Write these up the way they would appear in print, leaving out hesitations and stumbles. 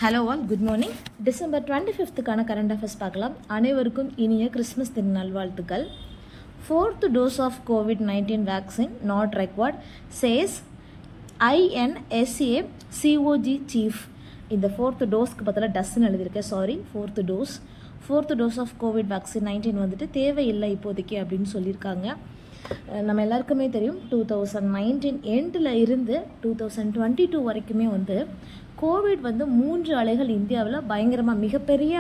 Hello all, good morning. December 25க்கான current affairs பார்க்கலாம். அனைவருக்கும் இனிய கிறிஸ்மஸ் தின நல்வாழ்த்துக்கள். 4th dose of COVID-19 vaccine not required, says INSA COG chief. இந்த 4th டோஸ்க்கு பதிலாக டஸ்ன்னு எழுதியிருக்கேன், sorry. 4th dose of COVID vaccine 19 வந்துட்டு தேவையில்லை இப்போதைக்கு அப்படின்னு சொல்லியிருக்காங்க. நம்ம எல்லாருக்குமே தெரியும் 2019 எண்டில் இருந்து 2022 வரைக்குமே வந்து கோவிட் வந்து 3 அலைகள் இந்தியாவில் பயங்கரமாக மிகப்பெரிய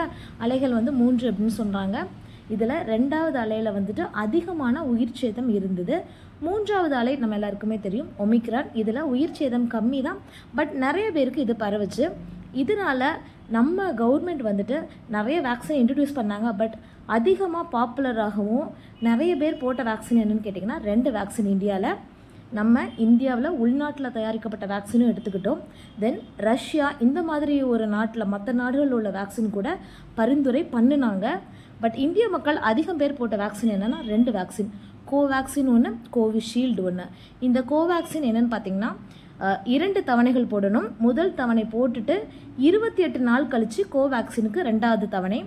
அலைகள் வந்து 3 அப்படின்னு சொல்கிறாங்க. இதில் 2வது அலையில் வந்துட்டு அதிகமான உயிர் சேதம் இருந்தது. 3வது அலை நம்ம எல்லாருக்குமே தெரியும் ஒமிக்ரான். இதில் உயிர் சேதம் கம்மி தான், பட் நிறைய பேருக்கு இது பரவுச்சு. இதனால் நம்ம கவர்மெண்ட் வந்துட்டு நிறைய வேக்சின் இன்ட்ரடியூஸ் பண்ணாங்க. பட் அதிகமாக பாப்புலராகவும் நிறைய பேர் போட்ட வேக்சின் என்னன்னு கேட்டிங்கன்னா 2 வேக்சின் இந்தியாவில். நம்ம இந்தியாவில் உள்நாட்டில் தயாரிக்கப்பட்ட வேக்சினும் எடுத்துக்கிட்டோம். தென் ரஷ்யா இந்த மாதிரி ஒரு நாட்டில் மற்ற நாடுகளில் உள்ள வேக்சின் கூட பரிந்துரை பண்ணினாங்க. பட் இந்திய மக்கள் அதிகம் பேர் போட்ட வேக்சின் என்னென்னா 2 வேக்சின், கோவேக்சின் ஒன்று, கோவிஷீல்டு ஒன்று. இந்த கோவேக்சின் என்னென்னு பார்த்தீங்கன்னா 2 தவணைகள் போடணும். முதல் தவணை போட்டுட்டு 28 நாள் கழித்து கோவேக்சினுக்கு 2வது தவணை,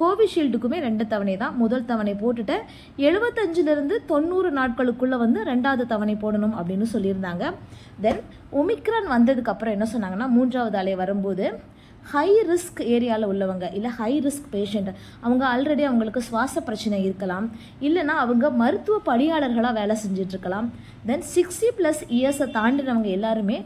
கோவிஷீல்டுக்குமே 2 தவணை தான். முதல் தவணை போட்டுட்டு 75லிருந்து 90 நாட்களுக்குள்ளே வந்து 2வது தவணை போடணும் அப்படின்னு சொல்லியிருந்தாங்க. தென் ஒமிக்ரான் வந்ததுக்கப்புறம் என்ன சொன்னாங்கன்னா 3வது அலை வரும்போது ஹை ரிஸ்க் ஏரியாவில் உள்ளவங்க இல்லை ஹை ரிஸ்க் பேஷண்ட், அவங்க ஆல்ரெடி அவங்களுக்கு சுவாச பிரச்சனை இருக்கலாம், இல்லைனா அவங்க மருத்துவ பணியாளர்களாக வேலை செஞ்சிட்ருக்கலாம். தென் 60+ இயர்ஸை தாண்டினவங்க எல்லாருமே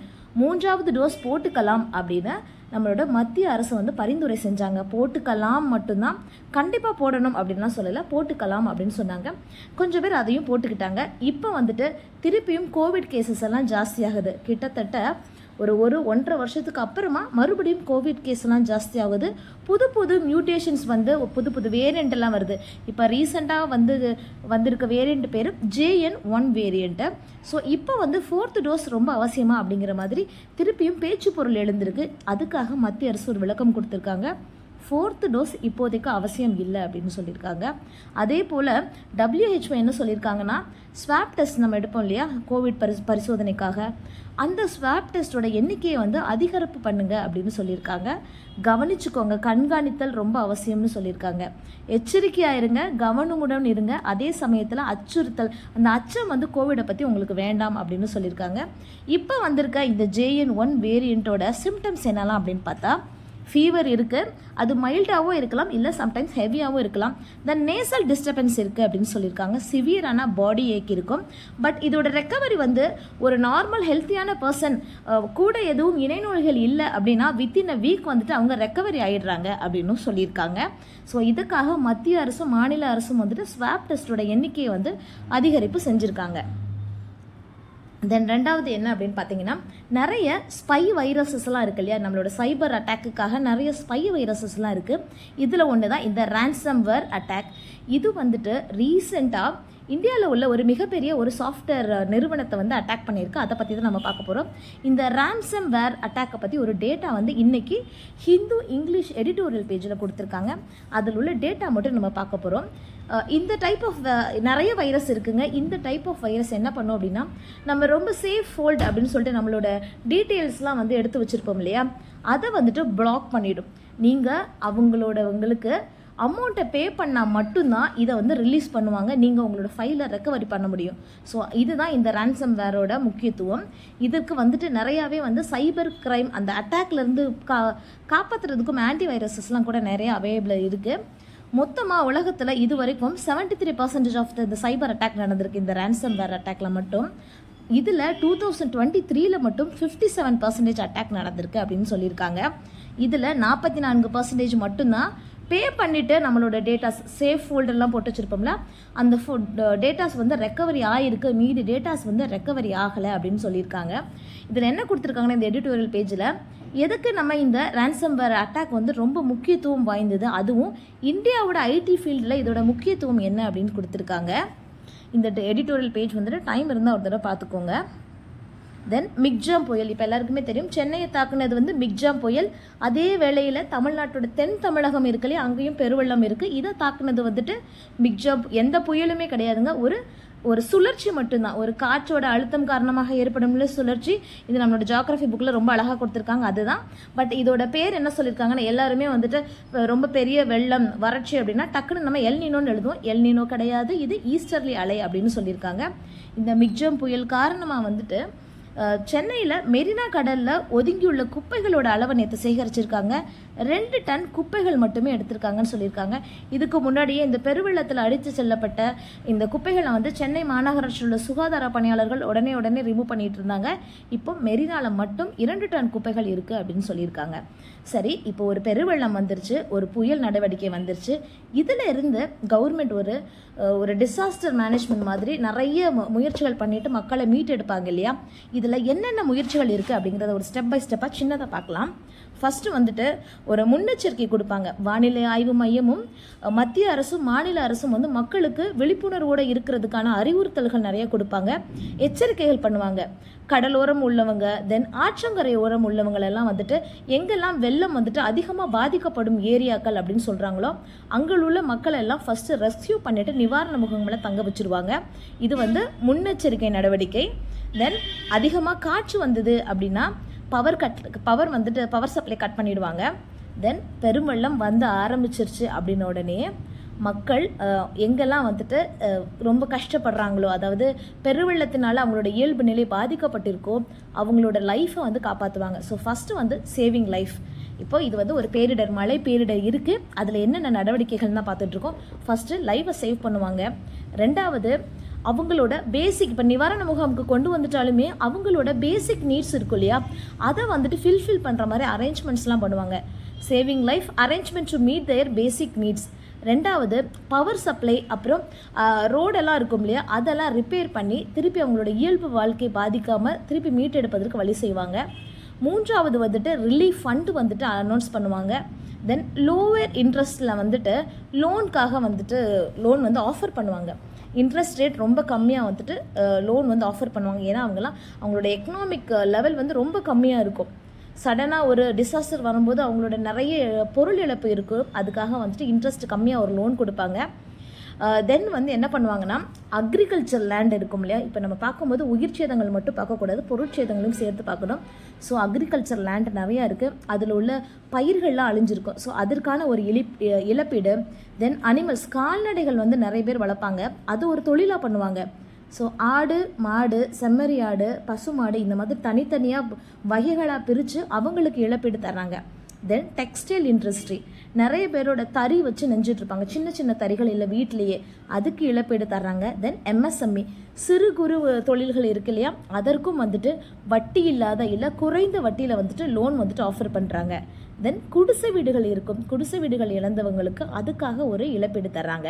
3வது டோஸ் போட்டுக்கலாம் அப்படின்னு நம்மளோட மத்திய அரசு வந்து பரிந்துரை செஞ்சாங்க. போட்டுக்கலாம் மட்டும்தான், கண்டிப்பாக போடணும் அப்படின்லாம் சொல்லலை, போட்டுக்கலாம் அப்படின்னு சொன்னாங்க. கொஞ்சம் பேர் அதையும் போட்டுக்கிட்டாங்க. இப்போ வந்துட்டு திருப்பியும் கோவிட் கேசஸ் எல்லாம் ஜாஸ்தியாகுது. கிட்டத்தட்ட ஒரு 1.5 வருஷத்துக்கு அப்புறமா மறுபடியும் கோவிட் கேஸ்லாம் ஜாஸ்தி ஆகுது. புது மியூட்டேஷன்ஸ் வந்து புது வேரியண்ட் எல்லாம் வருது. இப்போ ரீசெண்டாக வந்திருக்க வேரியண்ட் பேர் JN1 வேரியண்ட்டு. ஸோ இப்போ வந்து 4th டோஸ் ரொம்ப அவசியமா அப்படிங்கிற மாதிரி திருப்பியும் பேச்சு பொருள் எழுந்திருக்கு. அதுக்காக மத்திய அரசு ஒரு விளக்கம் கொடுத்துருக்காங்க. 4th டோஸ் இப்போதைக்கு அவசியம் இல்லை அப்படின்னு சொல்லியிருக்காங்க. அதே போல் WHO என்ன சொல்லியிருக்காங்கன்னா ஸ்வாப் டெஸ்ட் நம்ம எடுப்போம் இல்லையா கோவிட் பரிசோதனைக்காக, அந்த ஸ்வாப் டெஸ்ட்டோட எண்ணிக்கையை வந்து அதிகரிப்பு பண்ணுங்க அப்படின்னு சொல்லியிருக்காங்க. கவனிச்சுக்கோங்க, கண்காணித்தல் ரொம்ப அவசியம்னு சொல்லியிருக்காங்க. எச்சரிக்கையாக இருங்க, கவனமுடன் இருங்க. அதே சமயத்தில் அச்சுறுத்தல், அந்த அச்சம் வந்து கோவிடை பற்றி உங்களுக்கு வேண்டாம் அப்படின்னு சொல்லியிருக்காங்க. இப்போ வந்திருக்க இந்த JN1 வேரியண்ட்டோட சிம்டம்ஸ் என்னலாம் அப்படின்னு பார்த்தா ஃபீவர் இருக்குது, அது மைல்டாகவும் இருக்கலாம், இல்லை சம்டைம்ஸ் ஹெவியாகவும் இருக்கலாம். தென் நேசல் டிஸ்டர்பன்ஸ் இருக்குது அப்படின்னு சொல்லியிருக்காங்க. சிவியரான பாடி ஏக் இருக்கும். பட் இதோட ரெக்கவரி வந்து ஒரு நார்மல் ஹெல்த்தியான பர்சன் கூட எதுவும் இணைநோய்கள் இல்லை அப்படின்னா வித்தின் அ வீக் வந்துட்டு அவங்க ரெக்கவரி ஆகிடுறாங்க அப்படின்னு சொல்லியிருக்காங்க. ஸோ இதுக்காக மத்திய அரசும் மாநில அரசும் வந்துட்டு ஸ்வாப் டெஸ்ட்டோட எண்ணிக்கையை வந்து அதிகரிப்பு செஞ்சுருக்காங்க. தென் 2வது என்ன அப்படின்னு பார்த்தீங்கன்னா நிறைய ஸ்பை வைரஸஸ்லாம் இருக்குது இல்லையா, நம்மளோட சைபர் அட்டாக்குக்காக நிறைய ஸ்பை வைரஸஸ்லாம் இருக்குது. இதில் ஒன்று தான் இந்த ransomware அட்டாக். இது வந்துட்டு ரீசெண்டாக இந்தியாவில் உள்ள ஒரு மிகப்பெரிய ஒரு சாஃப்ட்வேர் நிறுவனத்தை வந்து அட்டாக் பண்ணியிருக்கு. அதை பற்றி தான் நம்ம பார்க்க போகிறோம். இந்த ransomware அட்டாக்கை பற்றி ஒரு டேட்டா வந்து இன்றைக்கி ஹிந்து இங்கிலீஷ் எடிட்டோரியல் பேஜில் கொடுத்துருக்காங்க. அதில் உள்ள டேட்டா மட்டும் நம்ம பார்க்க போகிறோம். இந்த டைப் ஆஃப் நிறைய வைரஸ் இருக்குங்க. இந்த டைப் ஆஃப் வைரஸ் என்ன பண்ணும் அப்படின்னா நம்ம ரொம்ப சேஃப் ஃபோல்ட் அப்படின்னு சொல்லிட்டு நம்மளோட டீட்டெயில்ஸ்லாம் வந்து எடுத்து வச்சுருப்போம் இல்லையா, அதை வந்துட்டு பிளாக் பண்ணிவிடும். நீங்கள் உங்களுக்கு அமௌண்ட்டை பே பண்ணால் மட்டும்தான் இதை வந்து ரிலீஸ் பண்ணுவாங்க, நீங்கள் உங்களோட ஃபைலை ரெக்கவரி பண்ண முடியும். ஸோ இதுதான் இந்த ransomwareோட முக்கியத்துவம். இதற்கு வந்துட்டு நிறையாவே வந்து சைபர் கிரைம் அந்த அட்டாக்லேருந்து காப்பாற்றுறதுக்கும் ஆன்டி வைரஸஸ்லாம் கூட நிறைய அவைலபிளாக இருக்குது. மொத்தமாக உலகத்தில் இது வரைக்கும் 73% ஆஃப் இந்த சைபர் அட்டாக் நடந்திருக்கு இந்த ransomware அட்டாக்ல மட்டும். இதில் 2023 மட்டும் 57% அட்டாக் நடந்திருக்கு அப்படின்னு சொல்லியிருக்காங்க. இதில் 44% மட்டும்தான் பே பண்ணிவிட்டு நம்மளோட டேட்டாஸ் சேஃப் ஃபோல்டர்லாம் போட்டு வச்சுருப்போம்ல, அந்த டேட்டாஸ் வந்து ரெக்கவரி ஆகிருக்கு, மீதி டேட்டாஸ் வந்து ரெக்கவரி ஆகலை அப்படின்னு சொல்லியிருக்காங்க. இதில் என்ன கொடுத்துருக்காங்கன்னா இந்த எடிட்டோரியல் பேஜில் எதுக்கு நம்ம இந்த ransomware அட்டாக் வந்து ரொம்ப முக்கியத்துவம் வாய்ந்தது, அதுவும் இந்தியாவோட ஐடி ஃபீல்டில் இதோட முக்கியத்துவம் என்ன அப்படின்னு கொடுத்துருக்காங்க. இந்த எடிட்டோரியல் பேஜ் வந்துட்டு டைம் இருந்தால் ஒரு தடவை பார்த்துக்கோங்க. தென் மிக்ஜாம் புயல், இப்போ எல்லாருக்குமே தெரியும் சென்னையை தாக்குனது வந்து மிக்ஜாம் புயல். அதே வேளையில் தமிழ்நாட்டோட தென் தமிழகம் இருக்குல்லையே, அங்கேயும் பெருவெள்ளம் இருக்குது. இதை தாக்குனது வந்துட்டு மிக்ஜாம், எந்த புயலுமே கிடையாதுங்க, ஒரு ஒரு சுழற்சி மட்டும்தான், ஒரு காற்றோட அழுத்தம் காரணமாக ஏற்படும் சுழற்சி. இது நம்மளோட ஜியோகிராஃபி புக்கில் ரொம்ப அழகாக கொடுத்துருக்காங்க, அதுதான். பட் இதோட பேர் என்ன சொல்லியிருக்காங்கன்னா, எல்லாருமே வந்துட்டு ரொம்ப பெரிய வெள்ளம் வறட்சி அப்படின்னா டக்குன்னு நம்ம எல் நீனோன்னு எழுதுவோம். எல் நீனோ கிடையாது, இது ஈஸ்டர்லி அலை அப்படின்னு சொல்லியிருக்காங்க. இந்த மிக்ஜம் புயல் காரணமாக வந்துட்டு சென்னையில் மெரினா கடலில் ஒதுங்கியுள்ள குப்பைகளோட அளவை நேற்று சேகரிச்சிருக்காங்க. 2 டன் குப்பைகள் மட்டுமே எடுத்திருக்காங்கன்னு சொல்லியிருக்காங்க. இதுக்கு முன்னாடியே இந்த பெருவெள்ளத்தில் அடித்து செல்லப்பட்ட இந்த குப்பைகளை வந்து சென்னை மாநகராட்சியில் உள்ள சுகாதார பணியாளர்கள் உடனே ரிமூவ் பண்ணிட்டு இருந்தாங்க. இப்போ மெரினாவில் மட்டும் 2 டன் குப்பைகள் இருக்குது அப்படின்னு சொல்லியிருக்காங்க. சரி, இப்போ ஒரு பெருவெள்ளம் வந்துருச்சு, ஒரு புயல் நடவடிக்கை வந்துருச்சு. இதில் இருந்து கவர்மெண்ட் ஒரு டிசாஸ்டர் மேனேஜ்மெண்ட் மாதிரி நிறைய முயற்சிகள் பண்ணிட்டு மக்களை மீட்டெடுப்பாங்க இல்லையா? இதில் என்னென்ன முயற்சிகள் இருக்குது அப்படிங்கிறத ஒரு ஸ்டெப் பை ஸ்டெப்பாக சின்னதாக பார்க்கலாம். ஃபஸ்ட்டு வந்துட்டு ஒரு முன்னெச்சரிக்கை கொடுப்பாங்க. வானிலை ஆய்வு மையமும் மத்திய அரசும் மாநில அரசும் வந்து மக்களுக்கு விழிப்புணர்வோடு இருக்கிறதுக்கான அறிவுறுத்தல்கள் நிறைய கொடுப்பாங்க, எச்சரிக்கைகள் பண்ணுவாங்க. கடலோரம் உள்ளவங்க, தென் ஆற்றங்கரை ஓரம் உள்ளவங்களெல்லாம் வந்துட்டு எங்கெல்லாம் வெள்ளம் வந்துட்டு அதிகமாக பாதிக்கப்படும் ஏரியாக்கள் அப்படின்னு சொல்கிறாங்களோ அங்கே உள்ள மக்கள் எல்லாம் ஃபஸ்ட்டு ரெஸ்கியூ பண்ணிவிட்டு நிவாரண முகாம்களை தங்க வச்சுருவாங்க. இது வந்து முன்னெச்சரிக்கை நடவடிக்கை. தென் அதிகமாக காற்று வந்தது அப்படின்னா பவர் சப்ளை கட் பண்ணிடுவாங்க. தென் பெருவெள்ளம் வந்து ஆரம்பிச்சிருச்சு அப்படின்ன உடனே மக்கள் எங்கெல்லாம் வந்துட்டு ரொம்ப கஷ்டப்படுறாங்களோ, அதாவது பெருவெள்ளத்தினால அவங்களோட இயல்பு நிலை பாதிக்கப்பட்டிருக்கோ அவங்களோட லைஃப்பை வந்து காப்பாற்றுவாங்க. ஸோ ஃபஸ்ட்டு வந்து சேவிங் லைஃப். இப்போ இது வந்து ஒரு பேரிடர், மழை பேரிடர் இருக்குது, அதில் என்னென்ன நடவடிக்கைகள் தான் பார்த்துட்ருக்கோம். ஃபஸ்ட்டு லைஃப்பை சேவ் பண்ணுவாங்க. ரெண்டாவது அவங்களோட பேசிக், இப்போ நிவாரண முகாமுக்கு கொண்டு வந்துட்டாலுமே அவங்களோட பேசிக் நீட்ஸ் இருக்கும் இல்லையா, அதை வந்துட்டு ஃபில்ஃபில் பண்ணுற மாதிரி அரேஞ்ச்மெண்ட்ஸ்லாம் பண்ணுவாங்க. Saving life, arrangement to meet their basic needs. ரெண்டாவது பவர் சப்ளை, அப்புறம் ரோடெல்லாம் இருக்கும் இல்லையா, அதெல்லாம் ரிப்பேர் பண்ணி திருப்பி அவங்களோட இயல்பு வாழ்க்கை பாதிக்காமல் திருப்பி மீட்டெடுப்பதற்கு வழி செய்வாங்க. மூன்றாவது வந்துட்டு ரிலீஃப் ஃபண்டு வந்துட்டு அனௌன்ஸ் பண்ணுவாங்க. தென் லோவர் இன்ட்ரெஸ்ட்டில் வந்துட்டு லோனுக்காக வந்துட்டு லோன் வந்து ஆஃபர் பண்ணுவாங்க. இன்ட்ரெஸ்ட் ரேட் ரொம்ப கம்மியாக வந்துட்டு லோன் வந்து ஆஃபர் பண்ணுவாங்க. ஏன்னா அவங்களோட எக்கனாமிக் லெவல் வந்து ரொம்ப கம்மியாக இருக்கும். சடனாக ஒரு டிசாஸ்டர் வரும்போது அவங்களோட நிறைய பொருள் இழப்பு இருக்குது, அதுக்காக வந்துட்டு இன்ட்ரெஸ்ட் கம்மியாக ஒரு லோன் கொடுப்பாங்க. தென் வந்து என்ன பண்ணுவாங்கன்னா, அக்ரிகல்ச்சர் லேண்ட் இருக்கும் இல்லையா, இப்போ நம்ம பார்க்கும்போது உயிர் சேதங்கள் மட்டும் பார்க்கக்கூடாது, பொருட்சேதங்களையும் சேர்த்து பார்க்கணும். ஸோ அக்ரிகல்ச்சர் லேண்ட் நிறையா இருக்குது, அதில் உள்ள பயிர்கள்லாம் அழிஞ்சிருக்கும். ஸோ அதற்கான ஒரு இழப்பீடு. தென் அனிமல்ஸ், கால்நடைகள் வந்து நிறைய பேர் வளர்ப்பாங்க, அது ஒரு தொழிலாக பண்ணுவாங்க. ஸோ ஆடு, மாடு, செம்மறி ஆடு, பசு மாடு, இந்த மாதிரி தனித்தனியாக வகைகளாக பிரித்து அவங்களுக்கு இழப்பீடு தர்றாங்க. தென் டெக்ஸ்டைல் இண்டஸ்ட்ரி, நிறைய பேரோட தறி வச்சு நெஞ்சிட்ருப்பாங்க, சின்ன சின்ன தறிகள் இல்லை வீட்டிலையே, அதுக்கு இழப்பீடு தர்றாங்க. தென் எம்எஸ்எம்இ, சிறு குறு தொழில்கள் இருக்கு இல்லையா, அதற்கும் வந்துட்டு வட்டி இல்லாத இல்லை குறைந்த வட்டியில் வந்துட்டு லோன் வந்துட்டு ஆஃபர் பண்ணுறாங்க. தென் குடிசை வீடுகள் இருக்கும், குடிசை வீடுகள் இழந்தவங்களுக்கு அதுக்காக ஒரு இழப்பீடு தர்றாங்க.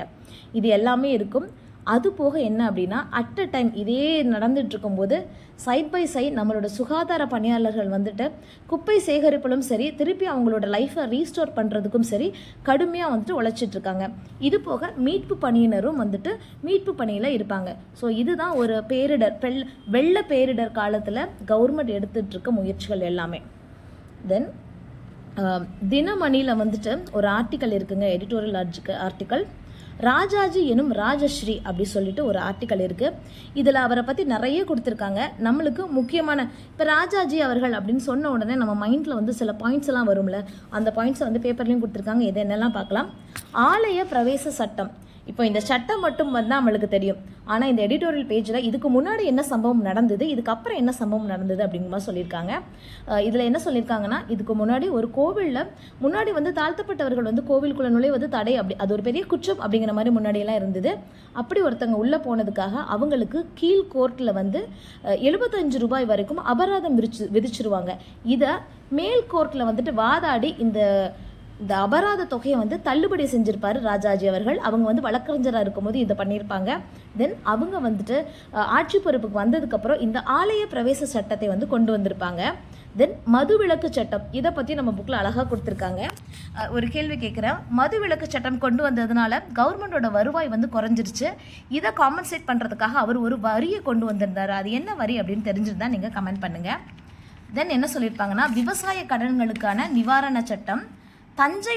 இது எல்லாமே இருக்கும். அது போக என்ன அப்படின்னா, அட் அ டைம் இதே நடந்துட்டு இருக்கும்போது சைட் பை சைட் நம்மளோட சுகாதார பணியாளர்கள் வந்துட்டு குப்பை சேகரிப்பிலும் சரி, திருப்பி அவங்களோட லைஃப்பை ரீஸ்டோர் பண்ணுறதுக்கும் சரி கடுமையாக வந்துட்டு உழைச்சிட்ருக்காங்க. இது போக மீட்பு பணியினரும் வந்துட்டு மீட்பு பணியில் இருப்பாங்க. ஸோ இதுதான் ஒரு பேரிடர், வெள்ள பேரிடர் காலத்தில் கவர்மெண்ட் எடுத்துகிட்டு இருக்க முயற்சிகள் எல்லாமே. தென் தினமணியில் வந்துட்டு ஒரு ஆர்டிக்கல் இருக்குங்க, எடிட்டோரியல் ஆர்டிக்கல். ராஜாஜி எனும் ராஜஸ்ரீ அப்படி சொல்லிட்டு ஒரு ஆர்டிக்கல் இருக்குது. இதில் அவரை பற்றி நிறைய கொடுத்துருக்காங்க. நம்மளுக்கு முக்கியமான, இப்போ ராஜாஜி அவர்கள் அப்படின்னு சொன்ன உடனே நம்ம மைண்டில் வந்து சில பாயிண்ட்ஸ் எல்லாம் வரும்ல, அந்த பாயிண்ட்ஸை வந்து பேப்பர்லேயும் கொடுத்துருக்காங்க. இதை என்னெல்லாம் பார்க்கலாம். ஆலய பிரவேச சட்டம், இப்போ இந்த சட்டம் மட்டும் வந்து நம்மளுக்கு தெரியும், ஆனால் இந்த எடிட்டோரியல் பேஜில் இதுக்கு முன்னாடி என்ன சம்பவம் நடந்தது, இதுக்கப்புறம் என்ன சம்பவம் நடந்தது அப்படிங்கிற மாதிரி சொல்லியிருக்காங்க. இதில் என்ன சொல்லியிருக்காங்கன்னா, இதுக்கு முன்னாடி ஒரு கோவிலில் முன்னாடி வந்து தாழ்த்தப்பட்டவர்கள் வந்து கோவிலுக்குள்ள நுழைவது தடை, அப்படி அது ஒரு பெரிய குற்றம் அப்படிங்கிற மாதிரி முன்னாடியெல்லாம் இருந்தது. அப்படி ஒருத்தங்க உள்ளே போனதுக்காக அவங்களுக்கு கீழ் கோர்ட்டில் வந்து 75 ரூபாய் வரைக்கும் அபராதம் விதிச்சிருவாங்க. இதை மேல் கோர்ட்டில் வந்துட்டு வாதாடி இந்த அபராத தொகையை வந்து தள்ளுபடி செஞ்சிருப்பாரு ராஜாஜி அவர்கள். அவங்க வந்து வழக்கறிஞராக இருக்கும்போது இதை பண்ணியிருப்பாங்க. தென் அவங்க வந்துட்டு ஆட்சி பொறுப்புக்கு வந்ததுக்கப்புறம் இந்த ஆலய பிரவேச சட்டத்தை வந்து கொண்டு வந்திருப்பாங்க. தென் மதுவிலக்கு சட்டம், இதை பற்றி நம்ம புக்கில் அழகாக கொடுத்துருக்காங்க. ஒரு கேள்வி கேட்குறேன். மதுவிலக்கு சட்டம் கொண்டு வந்ததுனால கவர்மெண்டோட வருவாய் வந்து குறைஞ்சிருச்சு. இதை காம்பன்சேட் பண்ணுறதுக்காக அவர் ஒரு வரியை கொண்டு வந்திருந்தார். அது என்ன வரி அப்படின்னு தெரிஞ்சிருந்தா நீங்கள் கமெண்ட் பண்ணுங்கள். தென் என்ன சொல்லியிருப்பாங்கன்னா, விவசாய கடன்களுக்கான நிவாரண சட்டம், தஞ்சை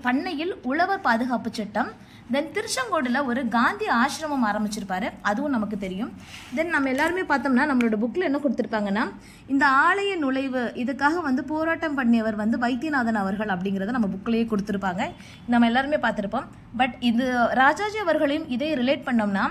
பண்ணையில் உழவர் பாதுகாப்பு சட்டம், தென் திருச்செங்கோடில் ஒரு காந்தி ஆசிரமம் ஆரம்பிச்சிருப்பாரு, அதுவும் நமக்கு தெரியும். தென் நம்ம எல்லாருமே பார்த்தோம்னா நம்மளோட புக்கில் என்ன கொடுத்துருப்பாங்கன்னா, இந்த ஆலய நுழைவு இதுக்காக வந்து போராட்டம் பண்ணியவர் வந்து வைத்தியநாதன் அவர்கள் அப்படிங்கிறத நம்ம புக்கிலேயே கொடுத்துருப்பாங்க, நம்ம எல்லாருமே பார்த்துருப்போம். பட் இது ராஜாஜி அவர்களையும் இதே ரிலேட் பண்ணோம்னா,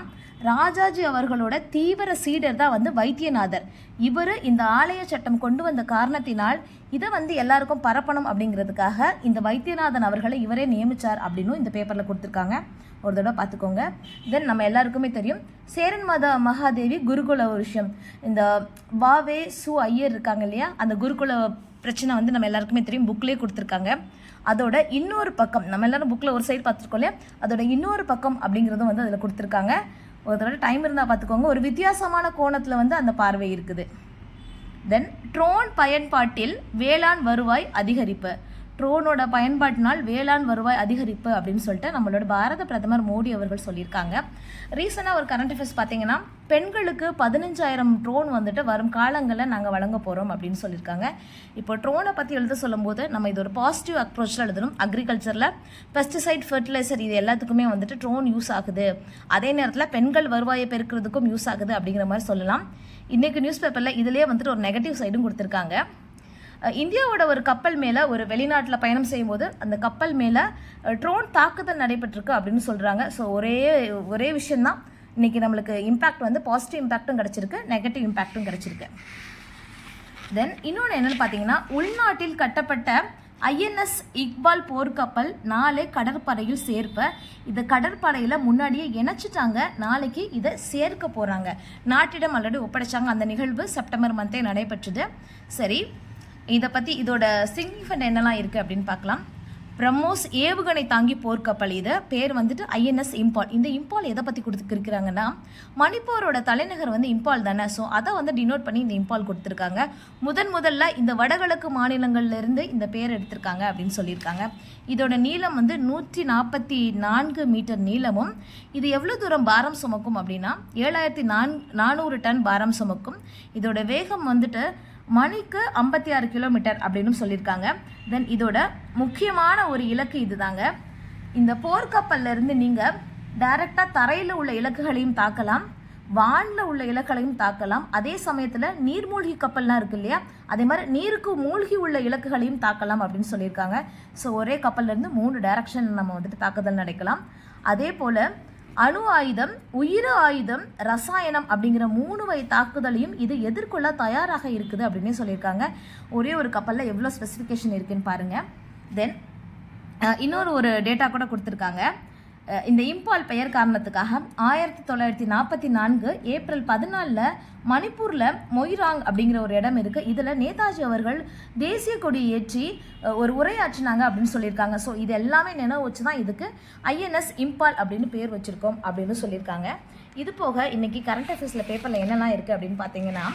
ராஜாஜி அவர்களோட தீவிர சீடர் தான் வந்து வைத்தியநாதர். இவர் இந்த ஆலய சட்டம் கொண்டு வந்த காரணத்தினால் இதை வந்து எல்லாருக்கும் பரப்பணும் அப்படிங்கிறதுக்காக இந்த வைத்தியநாதன் அவர்களை இவரே நியமிச்சார் அப்படின்னு இந்த பேப்பரில் கொடுத்துருக்காங்க, ஒரு தடவை பார்த்துக்கோங்க. தென் நம்ம எல்லாருக்குமே தெரியும் சேரன் மகாதேவி குருகுல ஒரு விஷயம், இந்த வாவே சு ஐயர் இருக்காங்க இல்லையா, அந்த குருகுல பிரச்சனை வந்து நம்ம எல்லாருக்குமே தெரியும், புக்லேயே கொடுத்துருக்காங்க. அதோட இன்னொரு பக்கம் நம்ம எல்லாரும் புக்கில் ஒரு சைடு பார்த்துருக்கோம் இல்லையா, அதோட இன்னொரு பக்கம் அப்படிங்கிறதும் வந்து அதில் கொடுத்துருக்காங்க. ஒரு தடவை டைம் இருந்தால் பார்த்துக்கோங்க, ஒரு வித்தியாசமான கோணத்தில் வந்து அந்த பார்வை இருக்குது. தென் ட்ரோன் பயன்பாட்டில் வேளாண் வருவாய் அதிகரிப்பு, ட்ரோனோட பயன்பாட்டினால் வேளாண் வருவாய் அதிகரிப்பு அப்படின்னு சொல்லிட்டு நம்மளோட பாரத பிரதமர் மோடி அவர்கள் சொல்லியிருக்காங்க. ரீசெண்டாக ஒரு கரண்ட் அஃபேர்ஸ் பார்த்தீங்கன்னா, பெண்களுக்கு 15,000 ட்ரோன் வந்துட்டு வரும் காலங்களில் நாங்கள் வழங்க போகிறோம் அப்படின்னு சொல்லியிருக்காங்க. இப்போ ட்ரோனை பற்றி எழுத சொல்லும்போது நம்ம இது ஒரு பாசிட்டிவ் அப்ரோச்சில் எழுதணும். அக்ரிகல்ச்சரில் பெஸ்டிசைட், ஃபர்டிலைசர் இது எல்லாத்துக்குமே வந்துட்டு ட்ரோன் யூஸ் ஆகுது, அதே நேரத்தில் பெண்கள் வருவாயை பெருக்கிறதுக்கும் யூஸ் ஆகுது அப்படிங்கிற மாதிரி சொல்லலாம். இன்றைக்கி நியூஸ் பேப்பரில் இதிலே வந்துட்டு ஒரு நெகட்டிவ் சைடும் கொடுத்துருக்காங்க. இந்தியாவோட ஒரு கப்பல் மேலே ஒரு வெளிநாட்டில் பயணம் செய்யும்போது அந்த கப்பல் மேலே ட்ரோன் தாக்குதல் நடைபெற்றிருக்கு அப்படின்னு சொல்கிறாங்க. ஸோ ஒரே விஷயந்தான் இன்றைக்கி நம்மளுக்கு இம்பேக்ட் வந்து பாசிட்டிவ் இம்பேக்டும் கிடச்சிருக்கு, நெகட்டிவ் இம்பேக்டும் கிடச்சிருக்கு. தென் இன்னொன்று என்னென்னு பார்த்தீங்கன்னா, உள்நாட்டில் கட்டப்பட்ட INS இக்பால் போர்க்கப்பல் நாளை கடற்படையில் சேர்ப்ப, இதை கடற்படையில் முன்னாடியே இணைச்சிட்டாங்க, நாளைக்கு இதை சேர்க்க போகிறாங்க, நாட்டிடம் ஆல்ரெடி ஒப்படைச்சாங்க. அந்த நிகழ்வு செப்டம்பர் மந்தே நடைபெற்றது. சரி, இதை பற்றி இதோட சிக்னிஃபிகண்ட் என்னெல்லாம் இருக்குது அப்படின்னு பார்க்கலாம். பிரம்மோஸ் ஏவுகணை தாங்கி போர்க்கப்பல், இது பேர் வந்துட்டு INS இம்பால். இந்த இம்பால் எதை பற்றி கொடுத்துருக்குறாங்கன்னா, மணிப்பூரோட தலைநகர் வந்து இம்பால் தானே, ஸோ அதை வந்து டினோட் பண்ணி இந்த இம்பால் கொடுத்துருக்காங்க. முதல்ல இந்த வடகிழக்கு மாநிலங்கள்லேருந்து இந்த பேர் எடுத்திருக்காங்க அப்படின்னு சொல்லியிருக்காங்க. இதோட நீளம் வந்து 144 மீட்டர் நீளமும், இது எவ்வளோ தூரம் பாரம் சுமக்கும் அப்படின்னா 7400 டன் பாரம் சுமக்கும். இதோட வேகம் வந்துட்டு மணிக்கு 56 கிலோமீட்டர் அப்படின்னு சொல்லியிருக்காங்க. தென் இதோட முக்கியமான ஒரு இலக்கு இதுதாங்க, இந்த போர்க்கப்பல்ல இருந்து நீங்கள் டைரெக்டாக தரையில் உள்ள இலக்குகளையும் தாக்கலாம், வானில் உள்ள இலக்குகளையும் தாக்கலாம், அதே சமயத்தில் நீர்மூழ்கி கப்பல்லாம் இருக்கு இல்லையா, அதே மாதிரி நீருக்கு மூழ்கி உள்ள இலக்குகளையும் தாக்கலாம் அப்படின்னு சொல்லியிருக்காங்க. ஸோ ஒரே கப்பல்லேருந்து 3 டைரக்ஷன் நம்ம வந்துட்டு தாக்குதல் நடக்கலாம். அதே போல் அணு ஆயுதம், உயிர் ஆயுதம், ரசாயனம் அப்படிங்கிற 3 வகை தாக்குதலையும் இது எதிர்கொள்ள தயாராக இருக்குது அப்படின்னு சொல்லியிருக்காங்க. ஒரே ஒரு கப்பலில் எவ்வளோ ஸ்பெசிஃபிகேஷன் இருக்குன்னு பாருங்கள். தென் இன்னொரு ஒரு டேட்டா கூட கொடுத்துருக்காங்க. இந்த இம்பால் பெயர் காரணத்துக்காக 1944 ஏப்ரல் 14 மணிப்பூரில் மொய்ராங் அப்படிங்கிற ஒரு இடம் இருக்குது. இதில் நேதாஜி அவர்கள் தேசிய கொடி ஏற்றி ஒரு உரையாற்றினாங்க அப்படின்னு சொல்லியிருக்காங்க. ஸோ இது எல்லாமே நினைவு வச்சு தான் இதுக்கு INS இம்பால் அப்படின்னு பேர் வச்சுருக்கோம் அப்படின்னு சொல்லியிருக்காங்க. இது போக இன்றைக்கி கரண்ட் அஃபேர்ஸில் பேப்பரில் என்னெல்லாம் இருக்குது அப்படின்னு பார்த்தீங்கன்னா,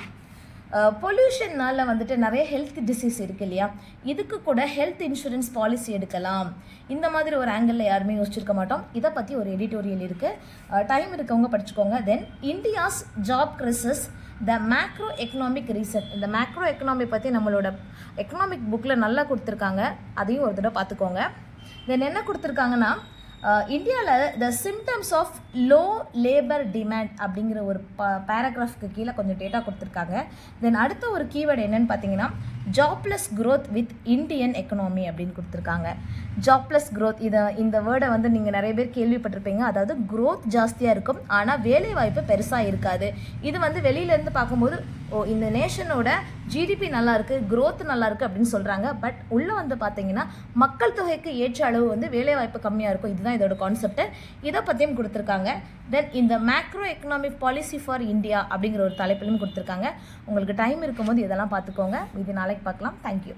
பொல்யூஷன்னால வந்துட்டு நிறைய ஹெல்த் டிசீஸ் இருக்குது இல்லையா, இதுக்கு கூட ஹெல்த் இன்சூரன்ஸ் பாலிசி எடுக்கலாம், இந்த மாதிரி ஒரு ஆங்கிளில் யாருமே யோசிச்சிருக்க மாட்டோம். இதை பற்றி ஒரு எடிட்டோரியல் இருக்குது, டைம் இருக்கவங்க படிச்சுக்கோங்க. Then India's job crisis, the macro economic reason, இந்த மேக்ரோ எக்கனாமி பற்றி நம்மளோட எக்கனாமிக் புக்கில் நல்லா கொடுத்துருக்காங்க, அதையும் ஒரு தடவை பார்த்துக்கோங்க. தென் என்ன கொடுத்துருக்காங்கன்னா, இந்தியாவில் the symptoms of low labour demand அப்படிங்கிற ஒரு பேராகிராஃப்க்கு கீழே கொஞ்சம் டேட்டா கொடுத்துருக்காங்க. தென் அடுத்த ஒரு கீவேர்டு என்னன்னு பார்த்தீங்கன்னா, jobless growth with Indian economy அப்படின்னு கொடுத்துருக்காங்க. ஜாப்லெஸ் க்ரோத், இந்த வேர்டை வந்து நீங்கள் நிறைய பேர் கேள்விப்பட்டிருப்பீங்க. அதாவது க்ரோத் ஜாஸ்தியாக இருக்கும், ஆனால் வேலை வாய்ப்பு பெருசாக இருக்காது. இது வந்து வெளியிலேருந்து பார்க்கும்போது இந்த நேஷனோட ஜிடிபி நல்லா இருக்குது, க்ரோத் நல்லா இருக்குது அப்படின்னு சொல்கிறாங்க. பட் உள்ளே வந்து பார்த்தீங்கன்னா மக்கள் தொகைக்கு ஏற்ற அளவு வந்து வேலைவாய்ப்பு கம்மியாக இருக்கும். இதுதான் இதோட கான்செப்ட். இதை பற்றியும் கொடுத்துருக்காங்க. தென் இந்த macro economic policy for India அப்படிங்கிற ஒரு தலைப்பிலும் கொடுத்துருக்காங்க. உங்களுக்கு டைம் இருக்கும்போது இதெல்லாம் பார்த்துக்கோங்க. இது நாளைக்கு பார்க்கலாம். தேங்க்யூ.